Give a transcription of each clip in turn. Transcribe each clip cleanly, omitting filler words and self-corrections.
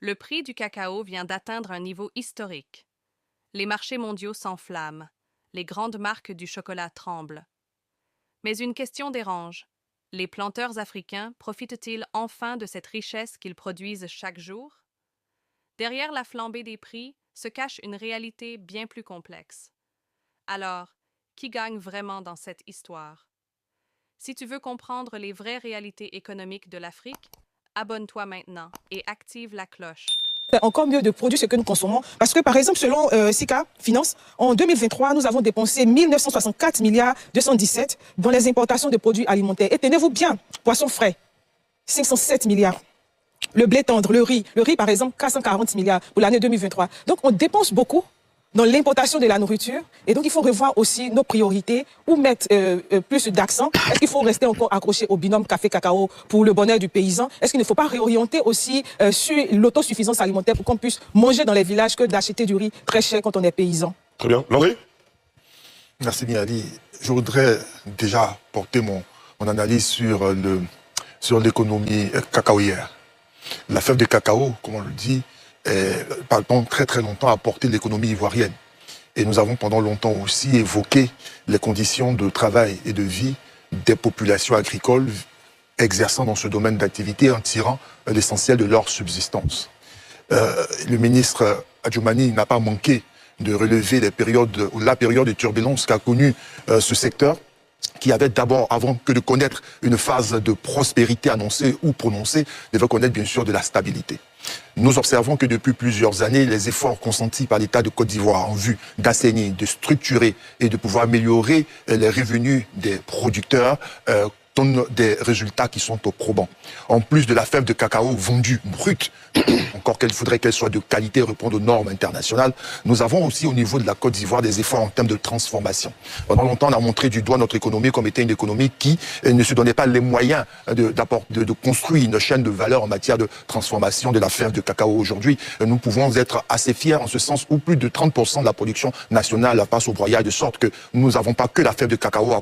Le prix du cacao vient d'atteindre un niveau historique. Les marchés mondiaux s'enflamment. Les grandes marques du chocolat tremblent. Mais une question dérange. Les planteurs africains profitent-ils enfin de cette richesse qu'ils produisent chaque jour? Derrière la flambée des prix se cache une réalité bien plus complexe. Alors, qui gagne vraiment dans cette histoire? Si tu veux comprendre les vraies réalités économiques de l'Afrique, abonne-toi maintenant et active la cloche. C'est encore mieux de produire ce que nous consommons. Parce que, par exemple, selon SICA Finance, en 2023, nous avons dépensé 1964 milliards 217 dans les importations de produits alimentaires. Et tenez-vous bien, poissons frais, 507 milliards. Le blé tendre, le riz, par exemple, 440 milliards pour l'année 2023. Donc, on dépense beaucoup dans l'importation de la nourriture. Et donc, il faut revoir aussi nos priorités ou mettre plus d'accent. Est-ce qu'il faut rester encore accroché au binôme café-cacao pour le bonheur du paysan? Est-ce qu'il ne faut pas réorienter aussi sur l'autosuffisance alimentaire pour qu'on puisse manger dans les villages que d'acheter du riz très cher quand on est paysan? Très bien. Landry? Merci Niali. Je voudrais déjà porter mon analyse sur l'économie cacaoyère. La fève de cacao, comme on le dit, pendant très très longtemps a porté l'économie ivoirienne. Et nous avons pendant longtemps aussi évoqué les conditions de travail et de vie des populations agricoles exerçant dans ce domaine d'activité en tirant l'essentiel de leur subsistance. Le ministre Adjoumani n'a pas manqué de relever la période de turbulence qu'a connue ce secteur, qui avait d'abord, avant que de connaître une phase de prospérité annoncée ou prononcée, devait connaître bien sûr de la stabilité. Nous observons que depuis plusieurs années, les efforts consentis par l'État de Côte d'Ivoire en vue d'assainir, de structurer et de pouvoir améliorer les revenus des producteurs donnent des résultats qui sont probants. En plus de la fève de cacao vendue brute, encore qu'il faudrait qu'elle soit de qualité, répondre aux normes internationales, nous avons aussi au niveau de la Côte d'Ivoire des efforts en termes de transformation. Pendant longtemps, on a montré du doigt notre économie comme étant une économie qui ne se donnait pas les moyens de construire une chaîne de valeur en matière de transformation de la fève de cacao. Aujourd'hui, nous pouvons être assez fiers en ce sens où plus de 30% de la production nationale passe au broyage, de sorte que nous n'avons pas que la fève de cacao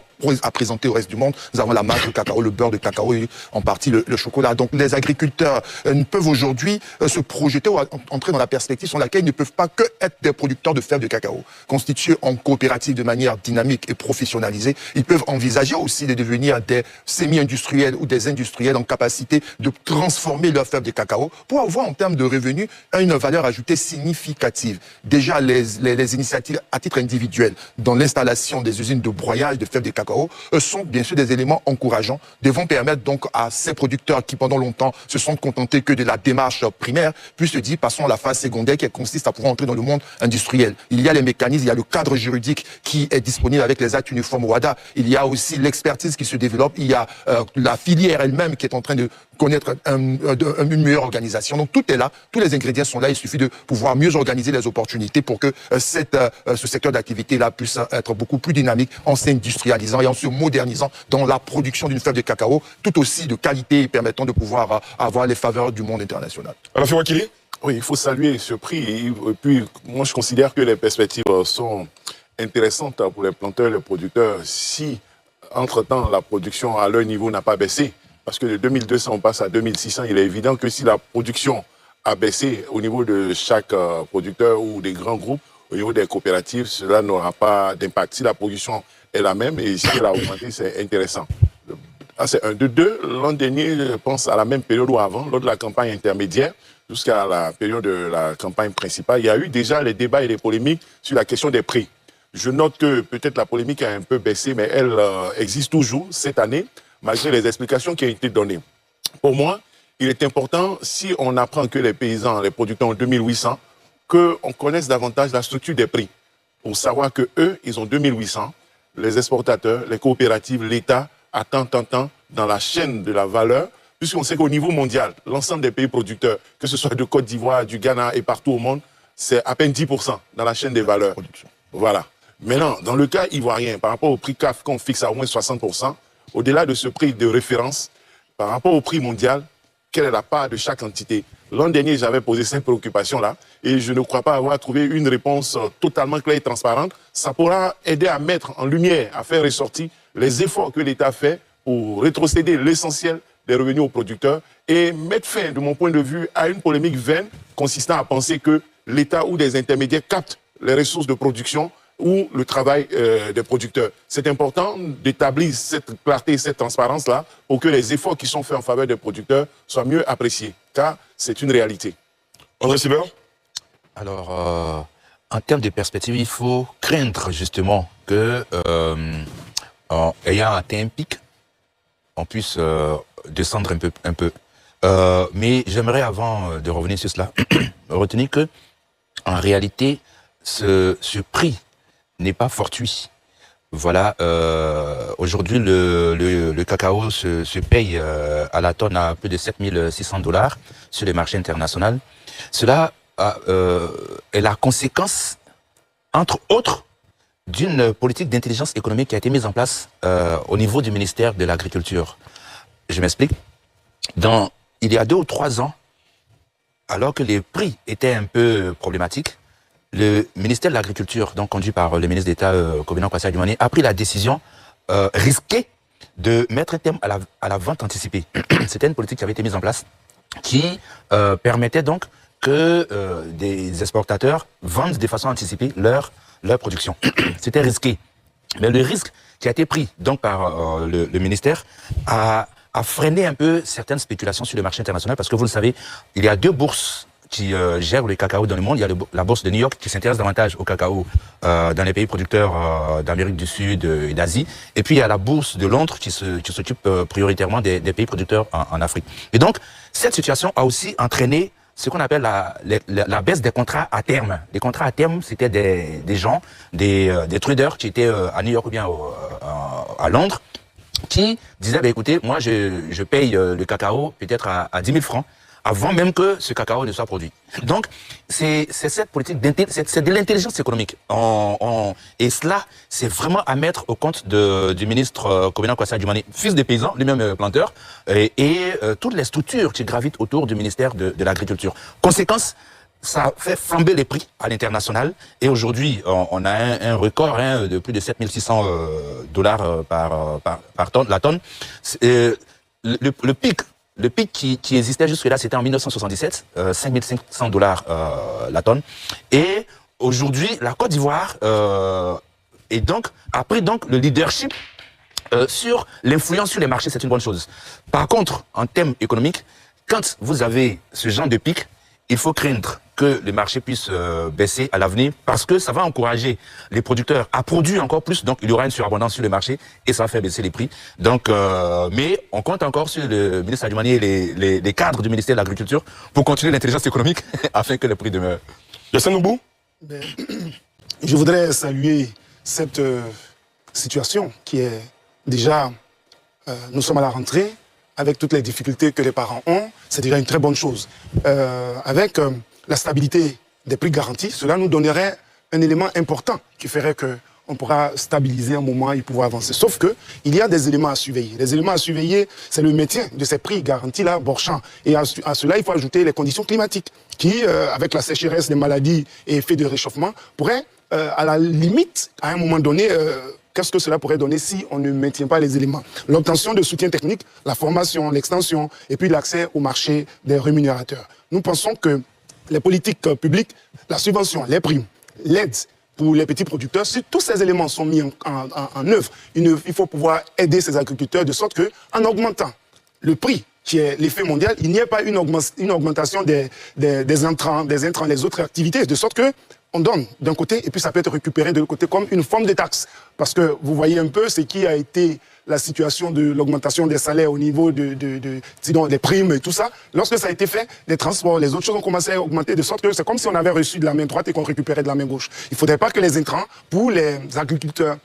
à présenter au reste du monde, nous avons la marque de cacao, le beurre de cacao et en partie le chocolat. Donc les agriculteurs peuvent aujourd'hui se projeter ou entrer dans la perspective sur laquelle ils ne peuvent pas que être des producteurs de fèves de cacao. Constitués en coopérative de manière dynamique et professionnalisée, ils peuvent envisager aussi de devenir des semi-industriels ou des industriels en capacité de transformer leur fèves de cacao pour avoir en termes de revenus une valeur ajoutée significative. Déjà, les initiatives à titre individuel dans l'installation des usines de broyage de fèves de cacao sont bien sûr des éléments encourageants, devront permettre donc à ces producteurs qui pendant longtemps se sont contentés que de la démarche primaire, puis se dire passons à la phase secondaire qui consiste à pouvoir entrer dans le monde industriel. Il y a les mécanismes, il y a le cadre juridique qui est disponible avec les actes uniformes WADA, il y a aussi l'expertise qui se développe, il y a la filière elle-même qui est en train de connaître une meilleure organisation. Donc tout est là, tous les ingrédients sont là, il suffit de pouvoir mieux organiser les opportunités pour que ce secteur d'activité-là puisse être beaucoup plus dynamique en s'industrialisant et en se modernisant dans la production d'une fève de cacao, tout aussi de qualité et permettant de pouvoir avoir les faveurs du monde international. Alors, Wakili? Oui, il faut saluer ce prix. Et puis, moi, je considère que les perspectives sont intéressantes pour les planteurs et les producteurs si, entre-temps, la production à leur niveau n'a pas baissé. Parce que de 2200, on passe à 2600. Il est évident que si la production a baissé au niveau de chaque producteur ou des grands groupes, au niveau des coopératives, cela n'aura pas d'impact. Si la production est la même et si elle a augmenté, c'est intéressant. C'est un. De deux, l'an dernier, je pense à la même période ou avant, lors de la campagne intermédiaire, jusqu'à la période de la campagne principale, il y a eu déjà les débats et les polémiques sur la question des prix. Je note que peut-être la polémique a un peu baissé, mais elle existe toujours cette année, malgré les explications qui ont été données. Pour moi, il est important, si on apprend que les paysans, les producteurs ont 2800, qu'on connaisse davantage la structure des prix, pour savoir que eux, ils ont 2800, les exportateurs, les coopératives, l'État, à tant dans la chaîne de la valeur, puisqu'on sait qu'au niveau mondial, l'ensemble des pays producteurs, que ce soit de Côte d'Ivoire, du Ghana et partout au monde, c'est à peine 10% dans la chaîne des valeurs. Voilà. Maintenant, dans le cas ivoirien, par rapport au prix CAF qu'on fixe à au moins 60%, au-delà de ce prix de référence, par rapport au prix mondial, quelle est la part de chaque entité? L'an dernier, j'avais posé cette préoccupation-là et je ne crois pas avoir trouvé une réponse totalement claire et transparente. Ça pourra aider à mettre en lumière, à faire ressortir les efforts que l'État fait pour rétrocéder l'essentiel des revenus aux producteurs et mettre fin, de mon point de vue, à une polémique vaine consistant à penser que l'État ou des intermédiaires captent les ressources de production ou le travail des producteurs. C'est important d'établir cette clarté, cette transparence-là, pour que les efforts qui sont faits en faveur des producteurs soient mieux appréciés, car c'est une réalité. André Sibert? Alors, en termes de perspective, il faut craindre justement que, ayant atteint un pic, on puisse descendre un peu. Mais j'aimerais, avant de revenir sur cela, retenir que, en réalité, ce prix n'est pas fortuit. Voilà, aujourd'hui, le cacao se paye à la tonne à plus de 7600 $ sur les marchés internationaux. Cela est la conséquence, entre autres, d'une politique d'intelligence économique qui a été mise en place au niveau du ministère de l'Agriculture. Je m'explique. Il y a 2 ou 3 ans, alors que les prix étaient un peu problématiques, le ministère de l'Agriculture, donc conduit par le ministre d'État Kobina Kwasi-Adjumani, a pris la décision risquée de mettre un terme à la vente anticipée. C'était une politique qui avait été mise en place qui permettait donc que des exportateurs vendent de façon anticipée leur production. C'était risqué. Mais le risque qui a été pris donc par le ministère a freiné un peu certaines spéculations sur le marché international, parce que vous le savez, il y a 2 bourses qui gèrent le cacao dans le monde. Il y a la bourse de New York qui s'intéresse davantage au cacao dans les pays producteurs d'Amérique du Sud et d'Asie. Et puis il y a la bourse de Londres qui s'occupe prioritairement des pays producteurs en Afrique. Et donc, cette situation a aussi entraîné ce qu'on appelle la baisse des contrats à terme. Les contrats à terme, c'était des gens, des traders qui étaient à New York ou bien à Londres, qui disaient, écoutez, moi je paye le cacao peut-être à 10 000 francs, avant même que ce cacao ne soit produit. Donc, c'est cette politique, c'est de l'intelligence économique. Et cela, c'est vraiment à mettre au compte du ministre Kobina Kwasi-Adjumani, fils des paysans, lui-même planteur, et toutes les structures qui gravitent autour du ministère de l'Agriculture. Conséquence, ça fait flamber les prix à l'international. Et aujourd'hui, on a un record de plus de 7600 $ par tonne, la tonne. Le pic qui existait jusque-là, c'était en 1977, 5500 $ la tonne. Et aujourd'hui, la Côte d'Ivoire a pris donc le leadership sur l'influence sur les marchés, c'est une bonne chose. Par contre, en termes économiques, quand vous avez ce genre de pic, il faut craindre que les marchés puissent baisser à l'avenir, parce que ça va encourager les producteurs à produire encore plus, donc il y aura une surabondance sur le marché et ça va faire baisser les prix. Donc, mais on compte encore sur le ministre Adjumani et les cadres du ministère de l'Agriculture pour continuer l'intelligence économique afin que les prix demeurent. Yassine Noubou? Je voudrais saluer cette situation qui est déjà, nous sommes à la rentrée, avec toutes les difficultés que les parents ont, c'est déjà une très bonne chose. Avec la stabilité des prix garantis, cela nous donnerait un élément important qui ferait qu'on pourra stabiliser un moment et pouvoir avancer. Sauf qu'il y a des éléments à surveiller. Les éléments à surveiller, c'est le maintien de ces prix garantis-là, borchants. Et à cela, il faut ajouter les conditions climatiques qui, avec la sécheresse, les maladies et effets de réchauffement, pourraient, à la limite, à un moment donné, qu'est-ce que cela pourrait donner si on ne maintient pas les éléments? L'obtention de soutien technique, la formation, l'extension, et puis l'accès au marché des rémunérateurs. Nous pensons que les politiques publiques, la subvention, les primes, l'aide pour les petits producteurs, si tous ces éléments sont mis en œuvre, il faut pouvoir aider ces agriculteurs de sorte qu'en augmentant le prix, qui est l'effet mondial, il n'y ait pas une augmentation des intrants, les autres activités, de sorte que on donne d'un côté et puis ça peut être récupéré de l'autre côté comme une forme de taxe. Parce que vous voyez un peu ce qui a été la situation de l'augmentation des salaires au niveau des primes et tout ça. Lorsque ça a été fait, les transports, les autres choses ont commencé à augmenter de sorte que c'est comme si on avait reçu de la main droite et qu'on récupérait de la main gauche. Il ne faudrait pas que les intrants, pour les agriculteurs,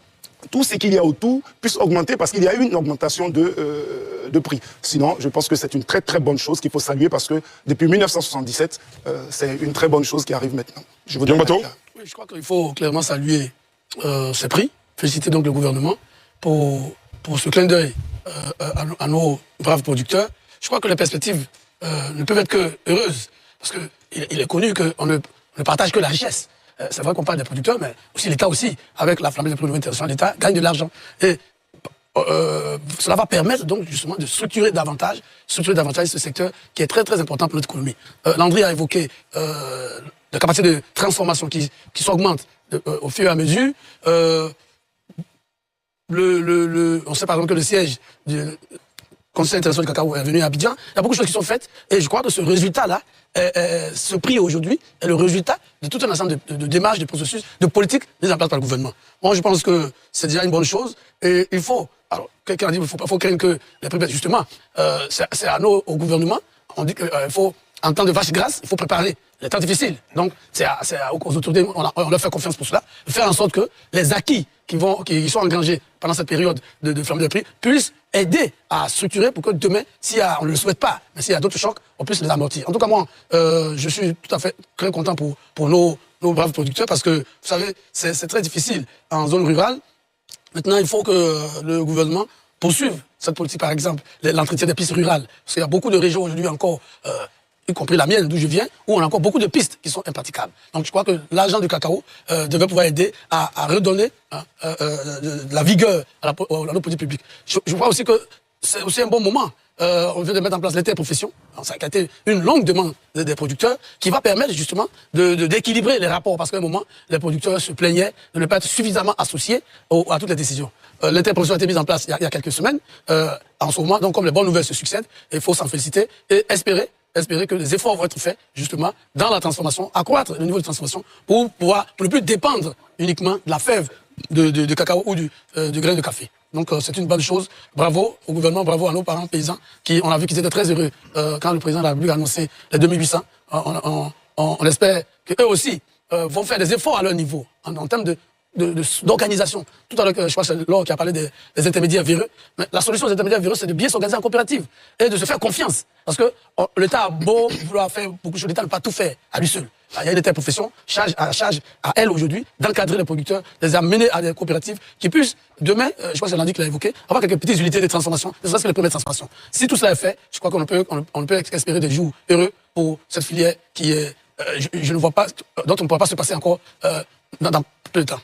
tout ce qu'il y a autour puisse augmenter parce qu'il y a eu une augmentation de prix. Sinon, je pense que c'est une très très bonne chose qu'il faut saluer parce que depuis 1977, c'est une très bonne chose qui arrive maintenant. Je vous oui, je crois qu'il faut clairement saluer ces prix, féliciter donc le gouvernement pour ce clin d'œil à nos braves producteurs. Je crois que les perspectives ne peuvent être que heureuses parce qu'il est connu qu'on ne partage que la richesse. C'est vrai qu'on parle des producteurs, mais aussi l'État aussi, avec la flambée des prix internationaux, l'État gagne de l'argent. Et cela va permettre donc justement de structurer davantage ce secteur qui est très très important pour notre économie. Landry a évoqué la capacité de transformation qui s'augmente au fur et à mesure. On sait par exemple que le siège du Conseil international du cacao est venu à Abidjan. Il y a beaucoup de choses qui sont faites et je crois que ce résultat-là, ce prix aujourd'hui, est le résultat de tout un ensemble de démarches, de processus, de politiques mises en place par le gouvernement. Moi, je pense que c'est déjà une bonne chose et il faut... Alors, quelqu'un a dit qu'il faut craindre que les prix baissent. Justement, c'est à nous, au gouvernement, on dit qu'il faut, en temps de vache grasse, il faut préparer les temps difficiles. Donc, c'est aux autorités, on leur fait confiance pour cela, de faire en sorte que les acquis qui sont engrangés pendant cette période de flambée de prix puissent aider à structurer pour que demain, on ne le souhaite pas, mais s'il y a d'autres chocs, on puisse les amortir. En tout cas, moi, je suis tout à fait très content pour nos braves producteurs parce que, vous savez, c'est très difficile en zone rurale. Maintenant, il faut que le gouvernement poursuive cette politique, par exemple, l'entretien des pistes rurales. Parce qu'il y a beaucoup de régions aujourd'hui encore, y compris la mienne, d'où je viens, où on a encore beaucoup de pistes qui sont impraticables. Donc je crois que l'agent du cacao devait pouvoir aider à redonner de la vigueur à nos politiques publiques. Je crois aussi que c'est aussi un bon moment. On vient de mettre en place l'interprofession. Ça a été une longue demande des producteurs qui va permettre justement d'équilibrer les rapports. Parce qu'à un moment, les producteurs se plaignaient de ne pas être suffisamment associés à toutes les décisions. L'interprofession a été mise en place il y a quelques semaines. En ce moment, donc comme les bonnes nouvelles se succèdent, il faut s'en féliciter et espérer que les efforts vont être faits justement dans la transformation, accroître le niveau de transformation pour ne plus dépendre uniquement de la fève de cacao ou du grain de café. Donc c'est une bonne chose. Bravo au gouvernement, bravo à nos parents paysans on a vu qu'ils étaient très heureux quand le président de la République a annoncé les 2800. On espère qu'eux aussi vont faire des efforts à leur niveau en termes d'organisation. Tout à l'heure, je crois que c'est Laure qui a parlé des intermédiaires véreux. Mais la solution aux intermédiaires véreux, c'est de bien s'organiser en coopérative et de se faire confiance. Parce que l'État a beau vouloir faire beaucoup de choses, l'État ne peut pas tout faire à lui seul. Il y a une interprofession, charge à elle aujourd'hui d'encadrer les producteurs, de les amener à des coopératives qui puissent, demain, je crois que c'est Landy qui l'a évoqué, avoir quelques petites unités de transformation, ne serait-ce que les premières transformations. Si tout cela est fait, je crois qu'on peut espérer des jours heureux pour cette filière qui est, je ne vois pas, dont on ne pourra pas se passer encore dans peu de temps.